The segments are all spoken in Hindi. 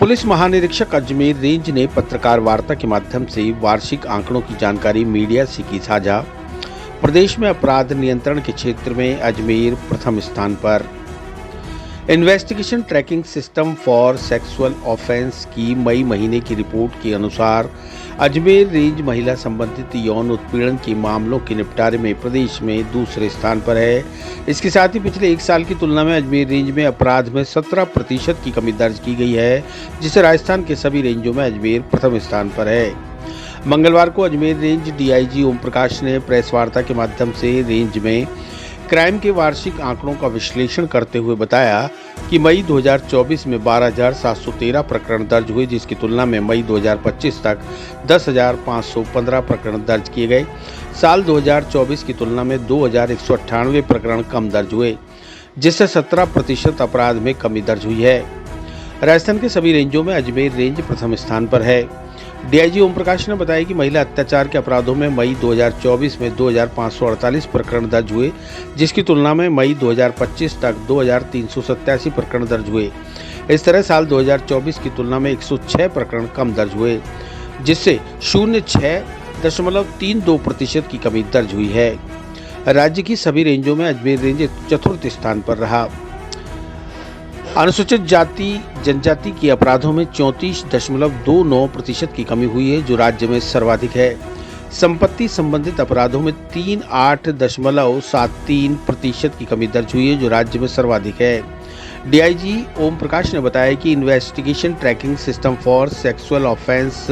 पुलिस महानिरीक्षक अजमेर रेंज ने पत्रकार वार्ता के माध्यम से वार्षिक आंकड़ों की जानकारी मीडिया से की साझा। प्रदेश में अपराध नियंत्रण के क्षेत्र में अजमेर प्रथम स्थान पर। Investigation tracking system for sexual offence की मई महीने की रिपोर्ट के अनुसार अजमेर रेंज महिला संबंधित यौन उत्पीड़न के मामलों के निपटारे में प्रदेश में दूसरे स्थान पर है। इसके साथ ही पिछले एक साल की तुलना में अजमेर रेंज में अपराध में 17% की कमी दर्ज की गई है, जिससे राजस्थान के सभी रेंजों में अजमेर प्रथम स्थान पर है। मंगलवार को अजमेर रेंज डीआईजी ओम प्रकाश ने प्रेस वार्ता के माध्यम से रेंज में क्राइम के वार्षिक आंकड़ों का विश्लेषण करते हुए बताया कि मई 2024 में 12,713 प्रकरण दर्ज हुए, जिसकी तुलना में मई 2025 तक 10,515 प्रकरण दर्ज किए गए। साल 2024 की तुलना में 2,198 प्रकरण कम दर्ज हुए, जिससे 17% अपराध में कमी दर्ज हुई है। राजस्थान के सभी रेंजों में अजमेर रेंज प्रथम स्थान पर है। डीआईजी ओम प्रकाश ने बताया कि महिला अत्याचार के अपराधों में मई 2024 में 2,548 प्रकरण दर्ज हुए, जिसकी तुलना में मई 2025 तक 2,387 प्रकरण दर्ज हुए। इस तरह साल 2024 की तुलना में 106 प्रकरण कम दर्ज हुए, जिससे 0.32% की कमी दर्ज हुई है। राज्य की सभी रेंजों में अजमेर रेंज चतुर्थ स्थान पर रहा। अनुसूचित जाति जनजाति के अपराधों में 34.29% की कमी हुई है, जो राज्य में सर्वाधिक है। संपत्ति संबंधित अपराधों में 38.73% की कमी दर्ज हुई है, जो राज्य में सर्वाधिक है। डीआईजी ओम प्रकाश ने बताया कि investigation tracking system for sexual offence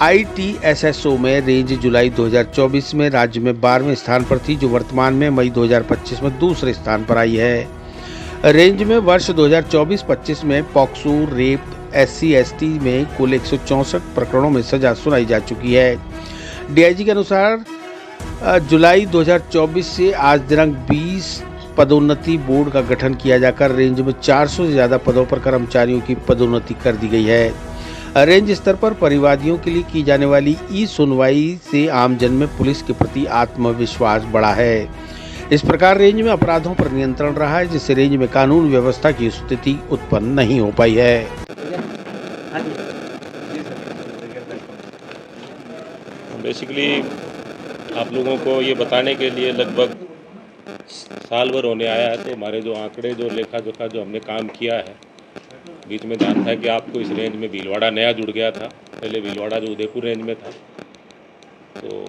ITSSO में रेंज जुलाई 2024 में राज्य में 12वें स्थान पर थी, जो वर्तमान में मई 2025 में दूसरे स्थान पर आई है। रेंज में वर्ष 2024-25 में पॉक्सो, रेप, SC/ST में कुल 164 प्रकरणों में सजा सुनाई जा चुकी है। डीआईजी के अनुसार जुलाई 2024 से आज दिनांक 20 पदोन्नति बोर्ड का गठन किया जाकर रेंज में 400 से ज़्यादा पदों पर कर्मचारियों की पदोन्नति कर दी गई है। रेंज स्तर पर परिवादियों के लिए की जाने वाली ई-सुनवाई से आमजन में पुलिस के प्रति आत्मविश्वास बढ़ा है। इस प्रकार रेंज में अपराधों पर नियंत्रण रहा है, जिससे रेंज में कानून व्यवस्था की स्थिति उत्पन्न नहीं हो पाई है। बेसिकली आप लोगों को ये बताने के लिए लगभग साल भर होने आया है, तो हमारे जो आंकड़े, जो लेखा जोखा जो हमने काम किया है, बीच में ध्यान था कि आपको इस रेंज में भीलवाड़ा नया जुड़ गया था। पहले भीलवाड़ा जो उदयपुर रेंज में था, तो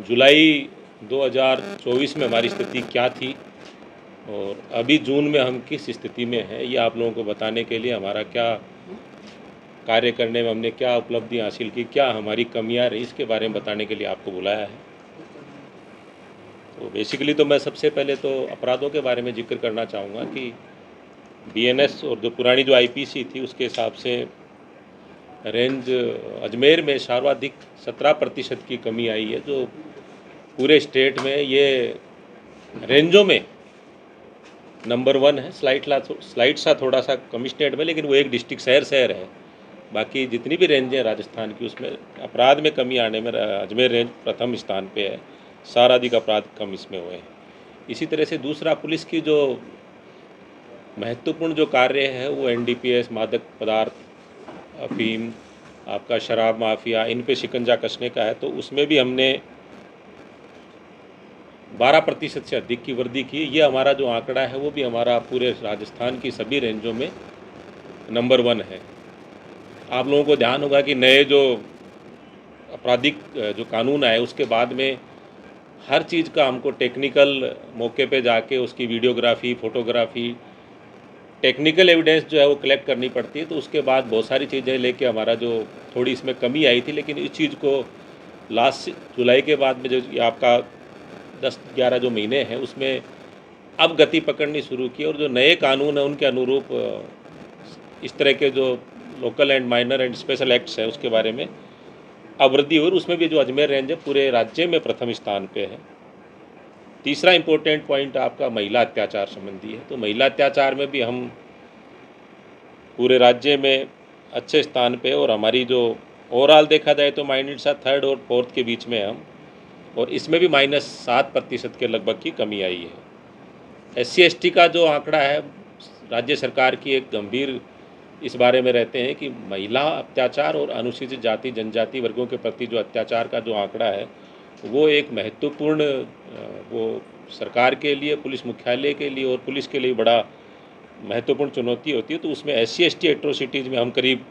जुलाई 2024 में हमारी स्थिति क्या थी और अभी जून में हम किस स्थिति में हैं, ये आप लोगों को बताने के लिए हमारा क्या कार्य करने में हमने क्या उपलब्धि हासिल की, क्या हमारी कमियां रही, इसके बारे में बताने के लिए आपको बुलाया है। तो बेसिकली तो मैं सबसे पहले तो अपराधों के बारे में जिक्र करना चाहूँगा कि BNS और जो पुरानी जो IPC थी, उसके हिसाब से रेंज अजमेर में सर्वाधिक 17% की कमी आई है, जो पूरे स्टेट में ये रेंजों में नंबर 1 है। स्लाइड सा थोड़ा सा कम स्टेट में, लेकिन वो एक डिस्ट्रिक्ट शहर है। बाकी जितनी भी रेंज हैं राजस्थान की, उसमें अपराध में कमी आने में अजमेर रेंज प्रथम स्थान पे है। सर्वाधिक अपराध कम इसमें हुए हैं। इसी तरह से दूसरा, पुलिस की जो महत्वपूर्ण जो कार्य है वो NDPS, मादक पदार्थ, अफीम, आपका शराब माफिया, इन पे शिकंजा कसने का है। तो उसमें भी हमने 12% से अधिक की वृद्धि की। ये हमारा जो आंकड़ा है वो भी हमारा पूरे राजस्थान की सभी रेंजों में नंबर 1 है। आप लोगों को ध्यान होगा कि नए जो आपराधिक जो कानून आए, उसके बाद में हर चीज़ का हमको टेक्निकल मौके पे जाके उसकी वीडियोग्राफी, फोटोग्राफी, टेक्निकल एविडेंस जो है वो कलेक्ट करनी पड़ती है। तो उसके बाद बहुत सारी चीज़ें लेके हमारा जो थोड़ी इसमें कमी आई थी, लेकिन इस चीज़ को लास्ट जुलाई के बाद में जो आपका 10-11 जो महीने हैं, उसमें अब गति पकड़नी शुरू की और जो नए कानून हैं उनके अनुरूप इस तरह के जो local and minor and special acts है, उसके बारे में अवृद्धि हुई। उसमें भी जो अजमेर रेंज है पूरे राज्य में प्रथम स्थान पे है। तीसरा इम्पोर्टेंट पॉइंट आपका महिला अत्याचार संबंधी है। तो महिला अत्याचार में भी हम पूरे राज्य में अच्छे स्थान पे, और हमारी जो ओवरऑल देखा जाए तो -3 थर्ड और फोर्थ के बीच में हम, और इसमें भी -7% के लगभग की कमी आई है। SC/ST का जो आंकड़ा है, राज्य सरकार की एक गंभीर इस बारे में रहते हैं कि महिला अत्याचार और अनुसूचित जाति जनजाति वर्गों के प्रति जो अत्याचार का जो आंकड़ा है वो एक महत्वपूर्ण वो सरकार के लिए, पुलिस मुख्यालय के लिए और पुलिस के लिए बड़ा महत्वपूर्ण चुनौती होती है। तो उसमें SC/ST एट्रोसिटीज़ में हम करीब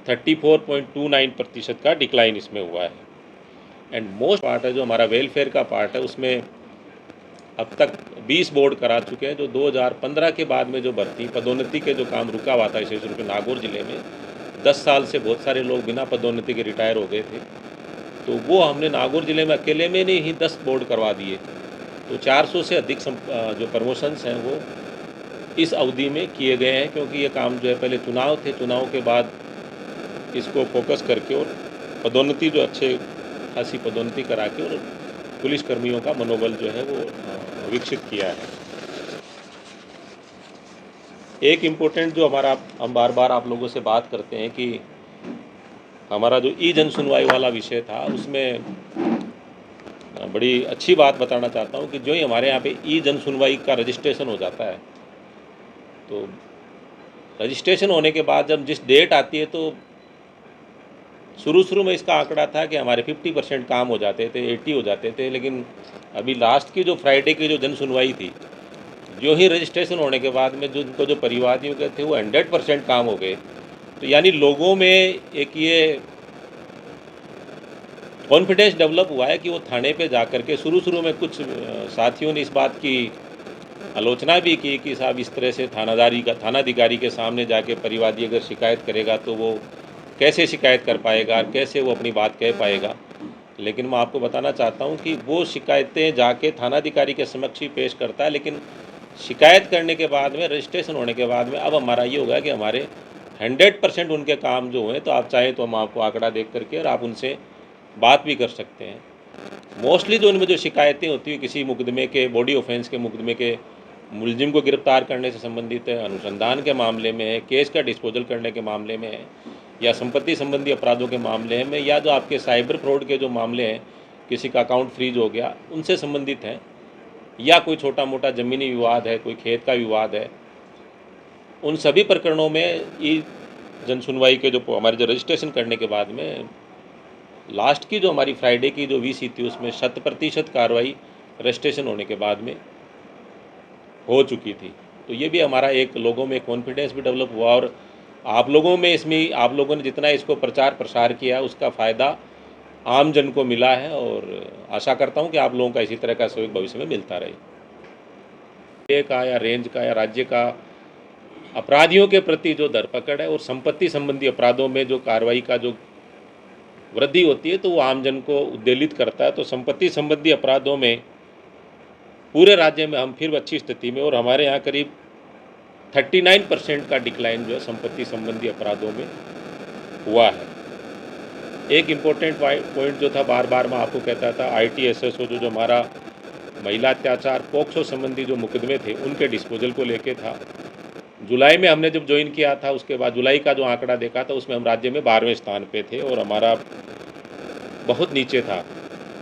34.29% का डिक्लाइन इसमें हुआ है। एंड मोस्ट पार्ट है जो हमारा वेलफेयर का पार्ट है, उसमें अब तक 20 बोर्ड करा चुके हैं। जो 2015 के बाद में जो भर्ती पदोन्नति के जो काम रुका हुआ था, विशेष रूप से नागौर जिले में 10 साल से बहुत सारे लोग बिना पदोन्नति के रिटायर हो गए थे, तो वो हमने नागौर जिले में अकेले में नहीं ही 10 बोर्ड करवा दिए। तो 400 से अधिक जो प्रमोशंस हैं वो इस अवधि में किए गए हैं, क्योंकि ये काम जो है पहले चुनाव थे, चुनाव के बाद इसको फोकस करके और पदोन्नति जो अच्छे खासी पदोन्नति करा के और पुलिसकर्मियों का मनोबल जो है वो विकसित किया है। एक इम्पोर्टेंट जो हम बार बार आप लोगों से बात करते हैं कि हमारा जो जन सुनवाई वाला विषय था, उसमें बड़ी अच्छी बात बताना चाहता हूँ कि जो ही हमारे यहाँ पे जन सुनवाई का रजिस्ट्रेशन हो जाता है, तो रजिस्ट्रेशन होने के बाद जब जिस डेट आती है, तो शुरू में इसका आंकड़ा था कि हमारे 50% काम हो जाते थे, 80 हो जाते थे, लेकिन अभी लास्ट की जो फ्राइडे की जो जन सुनवाई थी, जो ही रजिस्ट्रेशन होने के बाद में जो उनको जो परिवादियों के थे वो 100% काम हो गए। तो यानी लोगों में एक ये कॉन्फिडेंस डेवलप हुआ है कि वो थाने पे जाकर के शुरू में कुछ साथियों ने इस बात की आलोचना भी की कि साहब इस तरह से थानाधिकारी के सामने जाके परिवादी अगर शिकायत करेगा तो वो कैसे शिकायत कर पाएगा, कैसे वो अपनी बात कह पाएगा। लेकिन मैं आपको बताना चाहता हूँ कि वो शिकायतें जाके थानाधिकारी के समक्ष ही पेश करता है, लेकिन शिकायत करने के बाद में, रजिस्ट्रेशन होने के बाद में अब हमारा ये होगा कि हमारे 100% उनके काम जो हुए, तो आप चाहें तो हम आपको आंकड़ा देख करके और आप उनसे बात भी कर सकते हैं। मोस्टली जो उनमें जो शिकायतें होती हैं किसी मुकदमे के, बॉडी ऑफेंस के मुकदमे के मुलजिम को गिरफ्तार करने से संबंधित है, अनुसंधान के मामले में है, केस का डिस्पोजल करने के मामले में है, या संपत्ति संबंधी अपराधों के मामले में, या जो आपके साइबर फ्रॉड के जो मामले हैं, किसी का अकाउंट फ्रीज हो गया, उनसे संबंधित हैं, या कोई छोटा मोटा ज़मीनी विवाद है, कोई खेत का विवाद है, उन सभी प्रकरणों में जन सुनवाई के जो हमारे जो रजिस्ट्रेशन करने के बाद में लास्ट की जो हमारी फ्राइडे की जो VC थी, उसमें 100% कार्रवाई रजिस्ट्रेशन होने के बाद में हो चुकी थी। तो ये भी हमारा एक लोगों में कॉन्फिडेंस भी डेवलप हुआ, और आप लोगों में इसमें आप लोगों ने जितना इसको प्रचार प्रसार किया उसका फ़ायदा आम जन को मिला है, और आशा करता हूँ कि आप लोगों का इसी तरह का सहयोग भविष्य में मिलता रहे। का या रेंज का या राज्य का अपराधियों के प्रति जो धरपकड़ है और संपत्ति संबंधी अपराधों में जो कार्रवाई का जो वृद्धि होती है, तो वो आम जन को उद्वेलित करता है। तो संपत्ति संबंधी अपराधों में पूरे राज्य में हम फिर अच्छी स्थिति में, और हमारे यहाँ करीब 39% का डिक्लाइन जो है संपत्ति संबंधी अपराधों में हुआ है। एक इम्पोर्टेंट पॉइंट जो था, बार बार मैं आपको कहता था, ITSSO जो हमारा महिला अत्याचार पोक्सो संबंधी जो मुकदमे थे उनके डिस्पोजल को लेके था। जुलाई में हमने जब ज्वाइन किया था, उसके बाद जुलाई का जो आंकड़ा देखा था उसमें हम राज्य में 12वें स्थान पे थे, और हमारा बहुत नीचे था।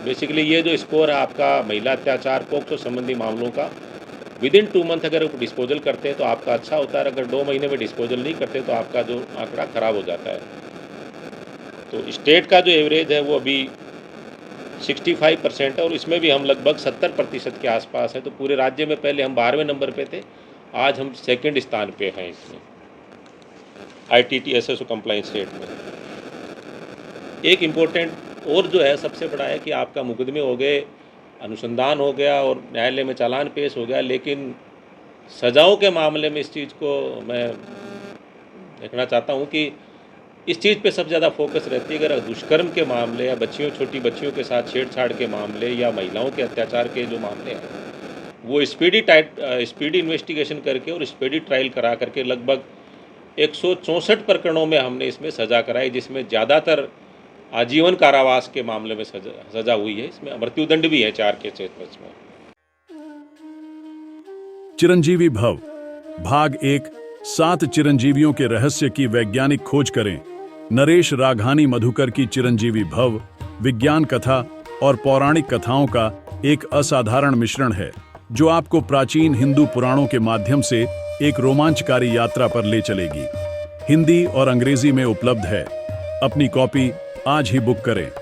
बेसिकली ये जो स्कोर है आपका महिला अत्याचार पोक्सो संबंधी मामलों का, विदिन 2 मंथ अगर आप डिस्पोजल करते हैं तो आपका अच्छा होता है, अगर 2 महीने में डिस्पोजल नहीं करते तो आपका जो आंकड़ा ख़राब हो जाता है। तो स्टेट का जो एवरेज है वो अभी 65% है, और इसमें भी हम लगभग 70% के आसपास हैं। तो पूरे राज्य में पहले हम 12वें नंबर पे थे, आज हम 2nd स्थान पे हैं इसमें ITTSSO कंप्लाइंस स्टेट में। एक इम्पोर्टेंट और जो है सबसे बड़ा है कि आपका मुकदमे हो गए, अनुसंधान हो गया और न्यायालय में चालान पेश हो गया, लेकिन सज़ाओं के मामले में इस चीज़ को मैं देखना चाहता हूँ कि इस चीज़ पे सबसे ज़्यादा फोकस रहती है। अगर दुष्कर्म के मामले या छोटी बच्चियों के साथ छेड़छाड़ के मामले या महिलाओं के अत्याचार के जो मामले हैं, वो स्पीडी इन्वेस्टिगेशन करके और स्पीडी ट्रायल करा करके लगभग 164 प्रकरणों में हमने इसमें सज़ा कराई, जिसमें ज़्यादातर आजीवन कारावास के मामले में सजा हुई है। इसमें मृत्युदंड भी है 4 केसेस में। चिरंजीवी भव भाग 1 7 चिरंजीवियों के रहस्य की वैज्ञानिक खोज करें। नरेश राघानी मधुकर की चिरंजीवी भव विज्ञान कथा और पौराणिक कथाओं का एक असाधारण मिश्रण है, जो आपको प्राचीन हिंदू पुराणों के माध्यम से एक रोमांचकारी यात्रा पर ले चलेगी। हिंदी और अंग्रेजी में उपलब्ध है। अपनी कॉपी आज ही बुक करें।